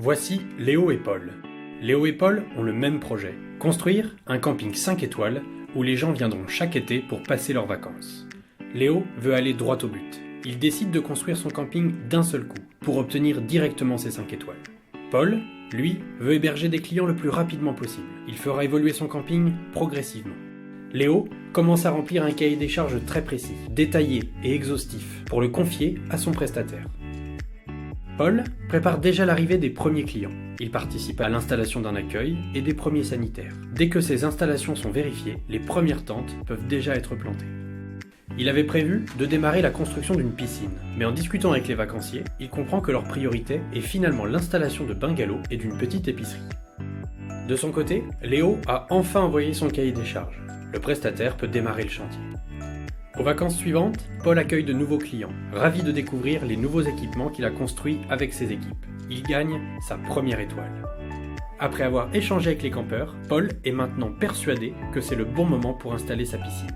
Voici Léo et Paul. Léo et Paul ont le même projet, construire un camping 5 étoiles où les gens viendront chaque été pour passer leurs vacances. Léo veut aller droit au but. Il décide de construire son camping d'un seul coup pour obtenir directement ses 5 étoiles. Paul, lui, veut héberger des clients le plus rapidement possible. Il fera évoluer son camping progressivement. Léo commence à remplir un cahier des charges très précis, détaillé et exhaustif pour le confier à son prestataire. Paul prépare déjà l'arrivée des premiers clients. Il participe à l'installation d'un accueil et des premiers sanitaires. Dès que ces installations sont vérifiées, les premières tentes peuvent déjà être plantées. Il avait prévu de démarrer la construction d'une piscine, mais en discutant avec les vacanciers, il comprend que leur priorité est finalement l'installation de bungalows et d'une petite épicerie. De son côté, Léo a enfin envoyé son cahier des charges. Le prestataire peut démarrer le chantier. Aux vacances suivantes, Paul accueille de nouveaux clients, ravi de découvrir les nouveaux équipements qu'il a construits avec ses équipes. Il gagne sa première étoile. Après avoir échangé avec les campeurs, Paul est maintenant persuadé que c'est le bon moment pour installer sa piscine.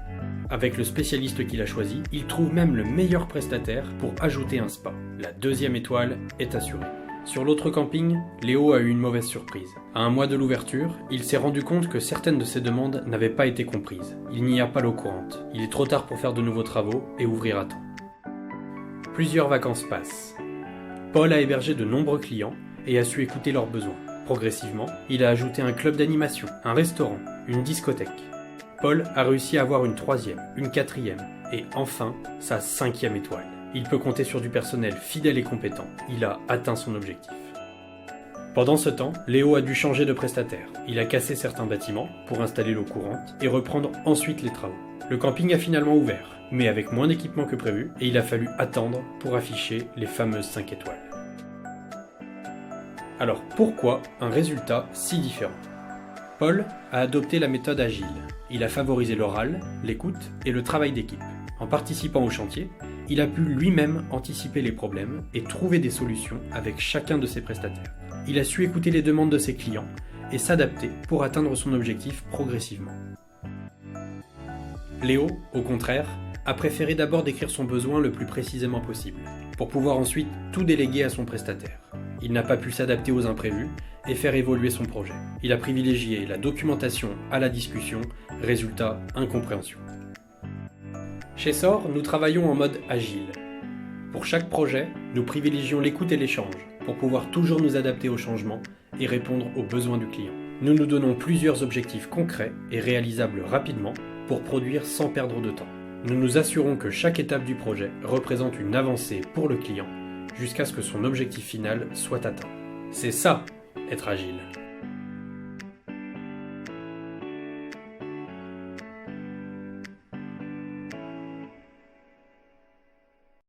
Avec le spécialiste qu'il a choisi, il trouve même le meilleur prestataire pour ajouter un spa. La deuxième étoile est assurée. Sur l'autre camping, Léo a eu une mauvaise surprise. À un mois de l'ouverture, il s'est rendu compte que certaines de ses demandes n'avaient pas été comprises. Il n'y a pas l'eau courante. Il est trop tard pour faire de nouveaux travaux et ouvrir à temps. Plusieurs vacances passent. Paul a hébergé de nombreux clients et a su écouter leurs besoins. Progressivement, il a ajouté un club d'animation, un restaurant, une discothèque. Paul a réussi à avoir une troisième, une quatrième et enfin sa 5e étoile. Il peut compter sur du personnel fidèle et compétent. Il a atteint son objectif. Pendant ce temps, Léo a dû changer de prestataire. Il a cassé certains bâtiments pour installer l'eau courante et reprendre ensuite les travaux. Le camping a finalement ouvert, mais avec moins d'équipement que prévu, et il a fallu attendre pour afficher les fameuses 5 étoiles. Alors pourquoi un résultat si différent ? Paul a adopté la méthode agile. Il a favorisé l'oral, l'écoute et le travail d'équipe. En participant au chantier, il a pu lui-même anticiper les problèmes et trouver des solutions avec chacun de ses prestataires. Il a su écouter les demandes de ses clients et s'adapter pour atteindre son objectif progressivement. Léo, au contraire, a préféré d'abord décrire son besoin le plus précisément possible, pour pouvoir ensuite tout déléguer à son prestataire. Il n'a pas pu s'adapter aux imprévus et faire évoluer son projet. Il a privilégié la documentation à la discussion, résultat, incompréhension. Chez SOR, nous travaillons en mode agile. Pour chaque projet, nous privilégions l'écoute et l'échange pour pouvoir toujours nous adapter aux changements et répondre aux besoins du client. Nous nous donnons plusieurs objectifs concrets et réalisables rapidement pour produire sans perdre de temps. Nous nous assurons que chaque étape du projet représente une avancée pour le client jusqu'à ce que son objectif final soit atteint. C'est ça, être agile.